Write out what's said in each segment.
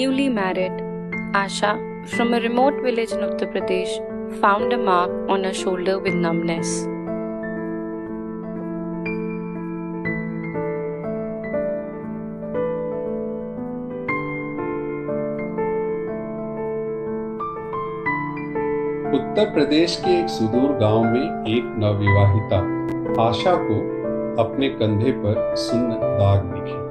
Newly married, Asha, from a remote village in Uttar Pradesh, found a mark on her shoulder with numbness. Uttar Pradesh के एक सुदूर गांव में एक नवविवाहिता आशा को अपने कंधे पर सुन्न दाग दिखे।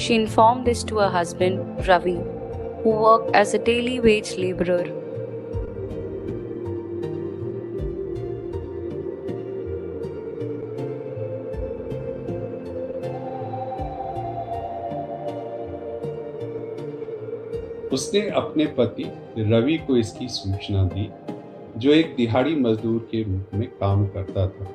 She informed this to her husband, Ravi, who worked as a daily wage laborer. उसने अपने पति रवि को इसकी सूचना दी, जो एक दिहाड़ी मजदूर के रूप में काम करता था।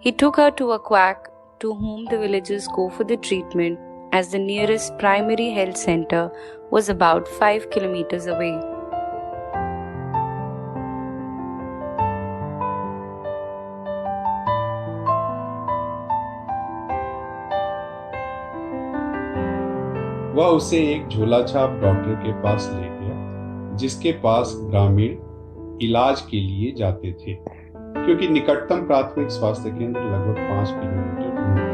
He took her to a quack to whom the villagers go for the treatment, as the nearest primary health center was about 5 kilometers away. वह उसे एक झोलाछाप डॉक्टर के पास ले गया, जिसके पास ग्रामीण इलाज के लिए जाते थे, क्योंकि निकटतम प्राथमिक स्वास्थ्य केंद्र लगभग 5 किलोमीटर दूर था।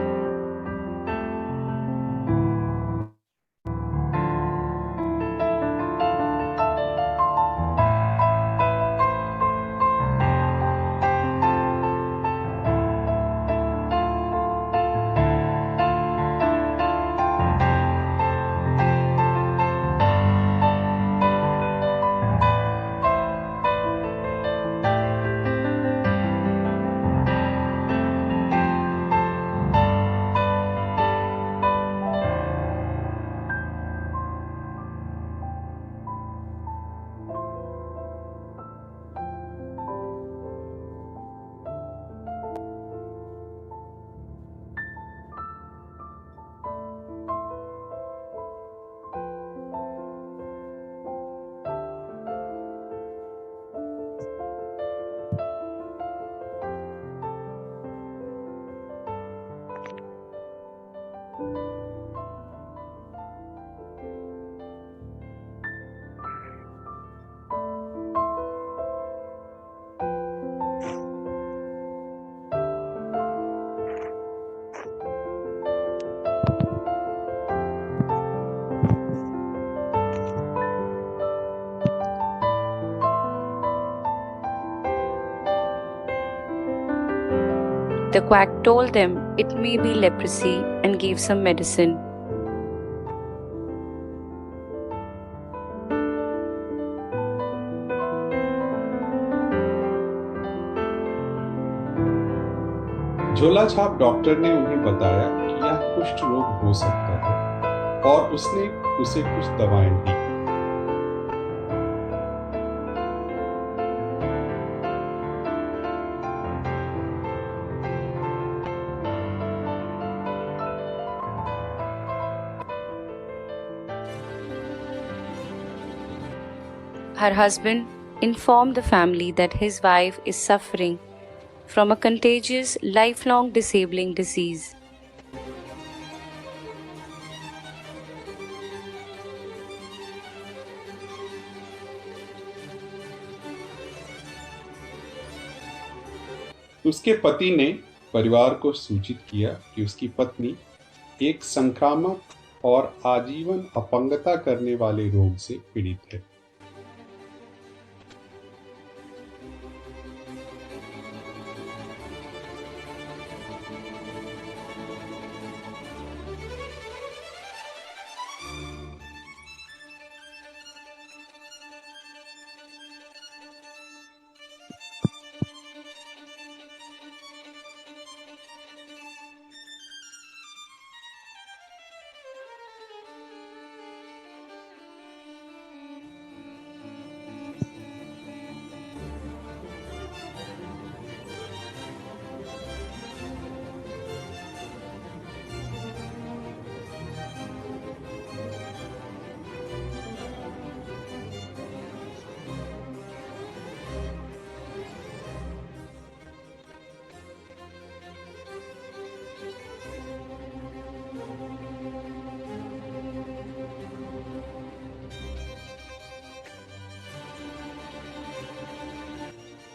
The quack told them it may be leprosy and gave some medicine. झोला छाप डॉक्टर ने उन्हें बताया कि यह कुष्ठ रोग हो सकता है और उसने उसे कुछ दवाएं दी। Her husband informed the family that his wife is suffering from a contagious, lifelong disabling disease. उसके पति ने परिवार को सूचित किया कि उसकी पत्नी एक संक्रामक और आजीवन अपंगता करने वाले रोग से पीड़ित है।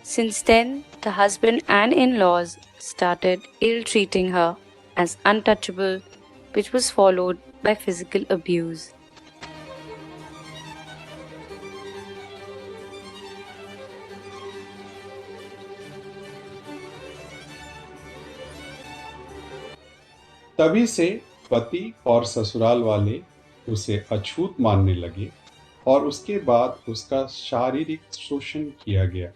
Since then, the husband and in-laws started ill-treating her as untouchable, which was followed by physical abuse. तभी से पति और ससुराल वाले उसे अछूत मानने लगे और उसके बाद उसका शारीरिक शोषण किया गया।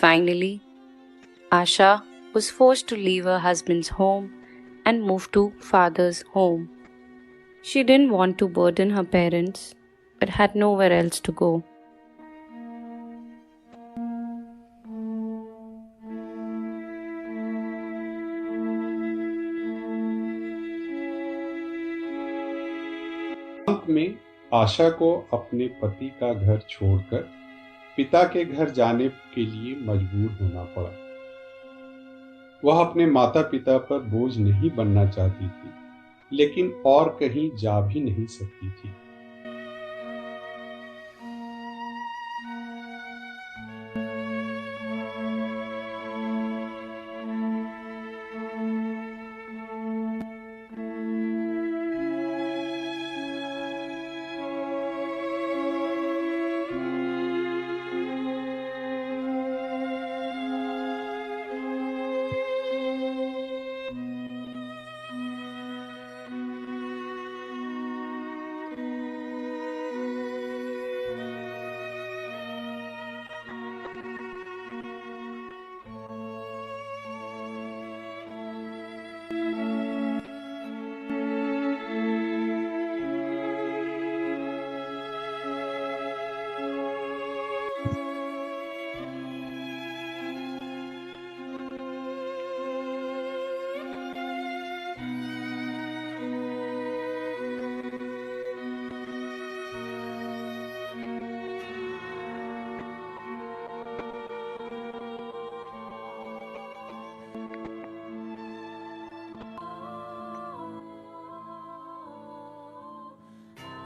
Finally, Asha was forced to leave her husband's home and move to father's home. She didn't want to burden her parents, but had nowhere else to go. अंत में आशा को अपने पति का घर छोड़कर पिता के घर जाने के लिए मजबूर होना पड़ा। वह अपने माता पिता पर बोझ नहीं बनना चाहती थी, लेकिन और कहीं जा भी नहीं सकती थी।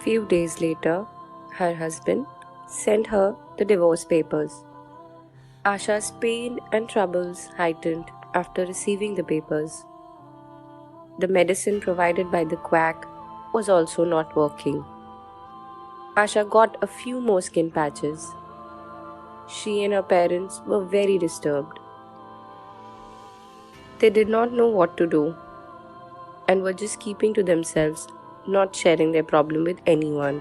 Few days later, her husband sent her the divorce papers. Asha's pain and troubles heightened after receiving the papers. The medicine provided by the quack was also not working. Asha got a few more skin patches. She and her parents were very disturbed. They did not know what to do and were just keeping to themselves, not sharing their problem with anyone.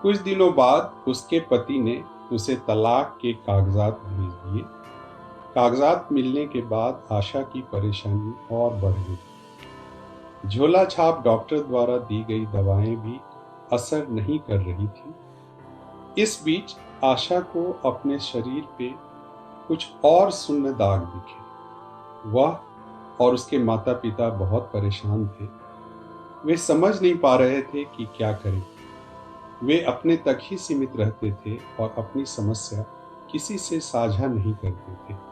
कुछ दिनों बाद उसके पति ने उसे तलाक के कागजात भेज दिए। कागजात मिलने के बाद आशा की परेशानी और बढ़ गई। झोला छाप डॉक्टर द्वारा दी गई दवाएं भी असर नहीं कर रही थी। इस बीच आशा को अपने शरीर पे कुछ और सुन्न दाग दिखे। वह और उसके माता पिता बहुत परेशान थे। वे समझ नहीं पा रहे थे कि क्या करें। वे अपने तक ही सीमित रहते थे और अपनी समस्या किसी से साझा नहीं करते थे।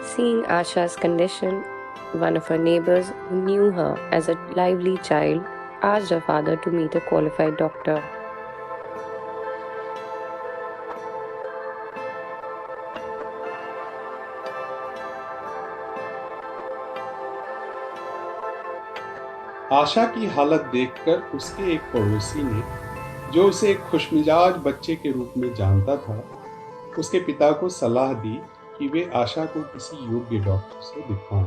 Seeing Asha's condition, one of her neighbors who knew her as a lively child asked her father to meet a qualified doctor. आशा की हालत देखकर उसके एक पड़ोसी ने, जो उसे एक खुशमिजाज बच्चे के रूप में जानता था, उसके पिता को सलाह दी कि वे आशा को किसी योग्य डॉक्टर से दिखवाएं।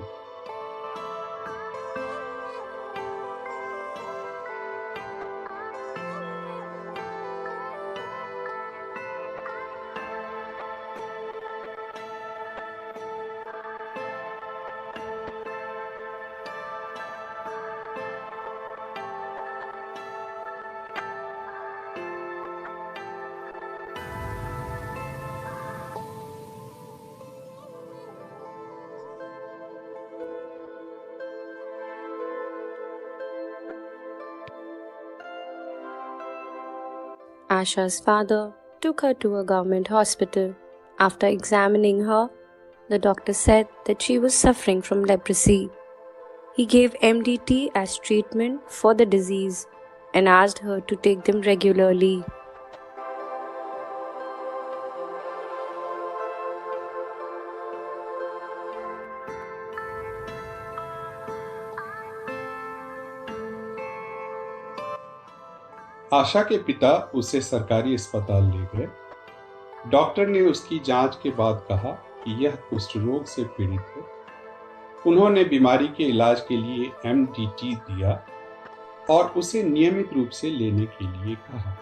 Asha's father took her to a government hospital. After examining her, the doctor said that she was suffering from leprosy. He gave MDT as treatment for the disease and asked her to take them regularly. आशा के पिता उसे सरकारी अस्पताल ले गए। Doctor ने उसकी जांच के बाद कहा कि यह कुष्ठ रोग से पीड़ित है। उन्होंने बीमारी के इलाज के लिए एमडीटी दिया और उसे नियमित रूप से लेने के लिए कहा।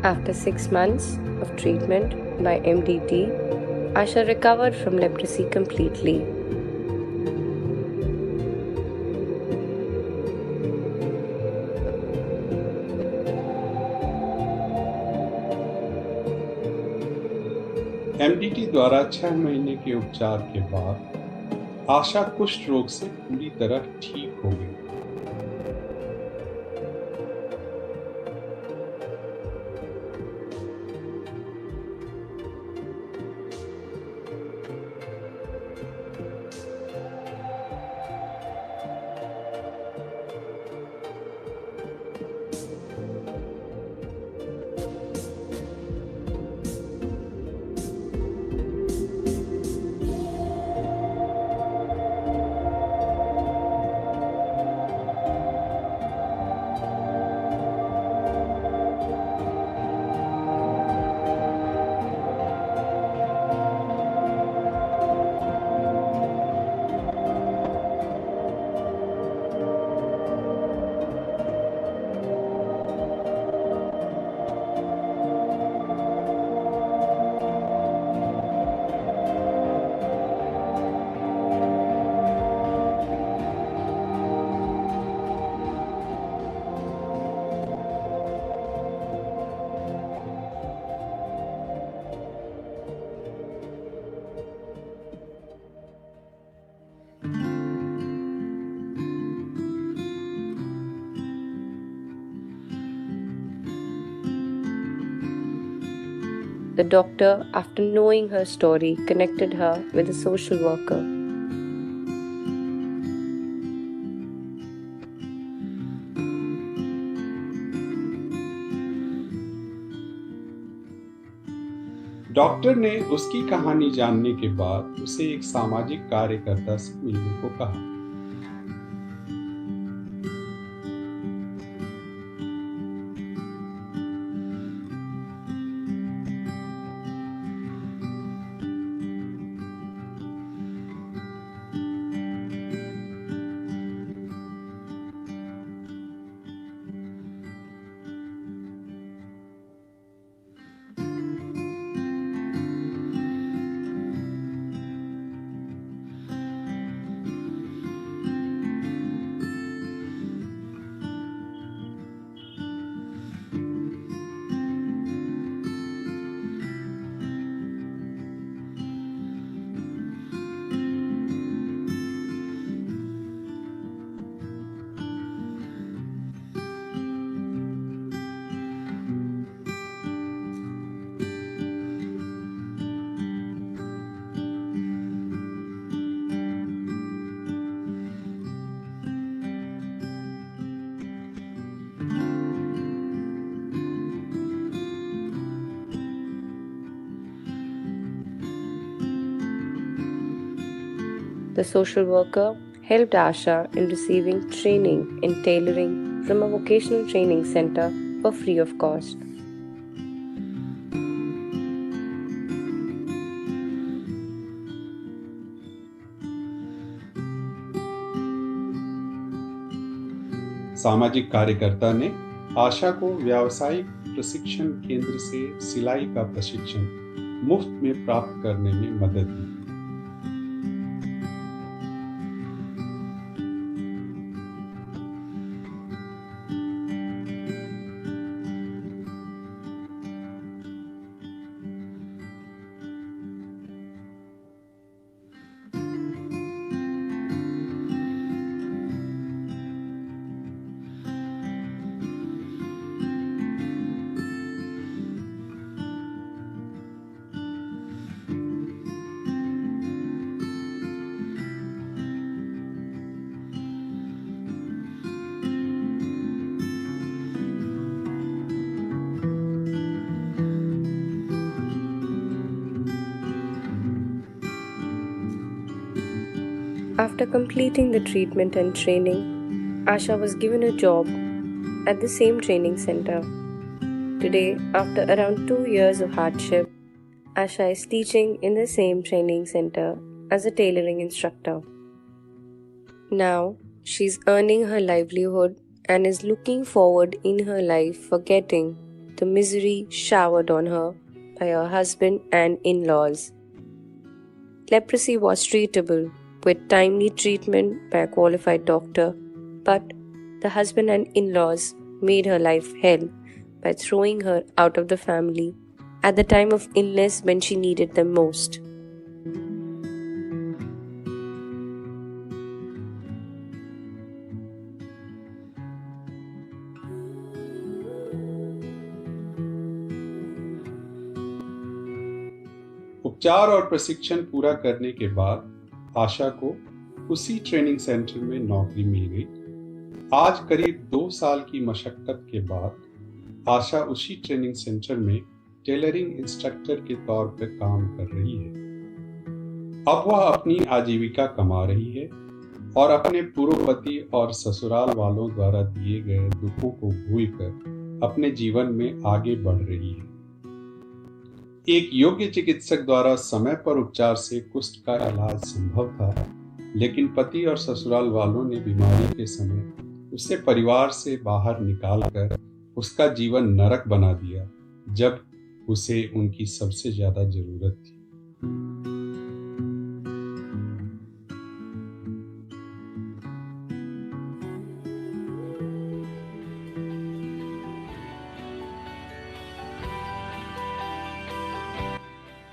After 6 months of treatment by MDT, Asha recovered from leprosy completely. MDT द्वारा 6 महीने के उपचार के बाद आशा कुष्ठ रोग से पूरी तरह ठीक हो गई। The doctor, after knowing her story, connected her with a social worker. Doctor ने उसकी कहानी जानने के बाद उसे एक सामाजिक कार्यकर्ता से मिलने को कहा। The social worker helped Asha in receiving training in tailoring from a vocational training center for free of cost. सामाजिक कार्यकर्ता ने आशा को व्यावसायिक प्रशिक्षण केंद्र से सिलाई का प्रशिक्षण मुफ्त में प्राप्त करने में मदद की। After completing the treatment and training, Asha was given a job at the same training center. Today, after around 2 years of hardship, Asha is teaching in the same training center as a tailoring instructor. Now, she's earning her livelihood and is looking forward in her life forgetting the misery showered on her by her husband and in-laws. Leprosy was treatable with timely treatment by a qualified doctor, but the husband and in-laws made her life hell by throwing her out of the family at the time of illness when she needed them most. उपचार और प्रशिक्षण पूरा करने के बाद आशा को उसी training centre में नौकरी मिल गई। आज करीब 2 साल की मशक्कत के बाद आशा उसी ट्रेनिंग सेंटर में टेलरिंग इंस्ट्रक्टर के तौर पर काम कर रही है। अब वह अपनी आजीविका कमा रही है और अपने पूर्व पति और ससुराल वालों द्वारा दिए गए दुखों को भूलकर अपने जीवन में आगे बढ़ रही है। एक योग्य चिकित्सक द्वारा समय पर उपचार से कुष्ठ का इलाज संभव था, लेकिन पति और ससुराल वालों ने बीमारी के समय उसे परिवार से बाहर निकालकर उसका जीवन नरक बना दिया, जब उसे उनकी सबसे ज्यादा जरूरत थी।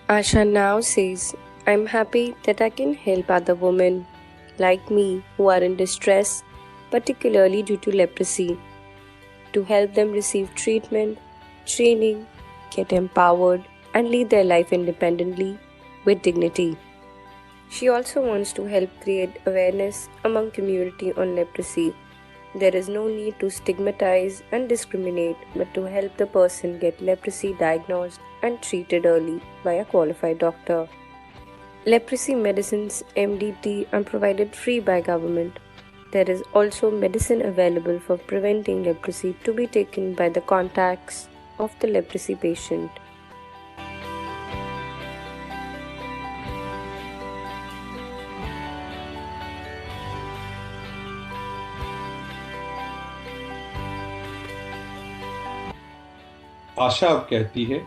Asha now says, I'm happy that I can help other women like me who are in distress, particularly due to leprosy, to help them receive treatment, training, get empowered, and lead their life independently with dignity. She also wants to help create awareness among community on leprosy. There is no need to stigmatize and discriminate, but to help the person get leprosy diagnosed and treated early by a qualified doctor. Leprosy medicines MDT are provided free by government. There is also medicine available for preventing leprosy to be taken by the contacts of the leprosy patient. आशा अब कहती है,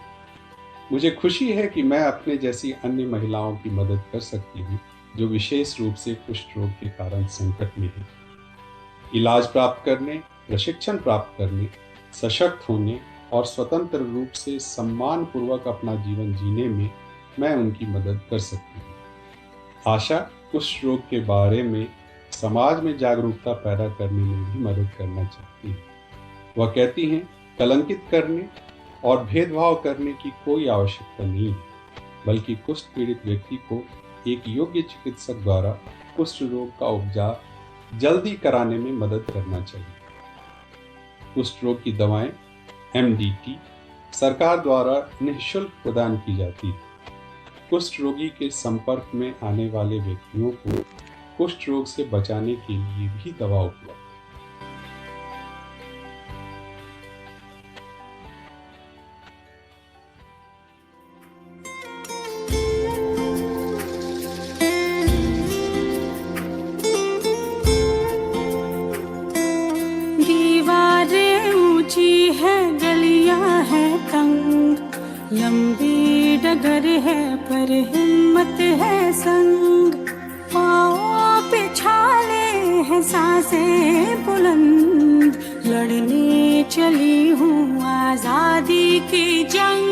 मुझे खुशी है कि मैं अपने जैसी अन्य महिलाओं की मदद कर सकती हूँ जो विशेष रूप से कुष्ठ रोग के कारण संकट में हैं। इलाज प्राप्त करने, प्रशिक्षण प्राप्त करने, सशक्त होने और स्वतंत्र रूप से सम्मानपूर्वक अपना जीवन जीने में मैं उनकी मदद कर सकती हूँ। आशा कुष्ठ रोग के बारे में समाज में जागरूकता पैदा करने में भी मदद करना चाहती है। वह कहती हैं, कलंकित करने और भेदभाव करने की कोई आवश्यकता नहीं है, बल्कि कुष्ठ पीड़ित व्यक्ति को एक योग्य चिकित्सक द्वारा कुष्ठ रोग का उपचार जल्दी कराने में मदद करना चाहिए। कुष्ठ रोग की दवाएं MDT सरकार द्वारा निःशुल्क प्रदान की जाती है। कुष्ठ रोगी के संपर्क में आने वाले व्यक्तियों को कुष्ठ रोग से बचाने के लिए भी दवा उपलब्ध है। सांसें बुलंद, लड़ने चली हूँ आजादी की जंग।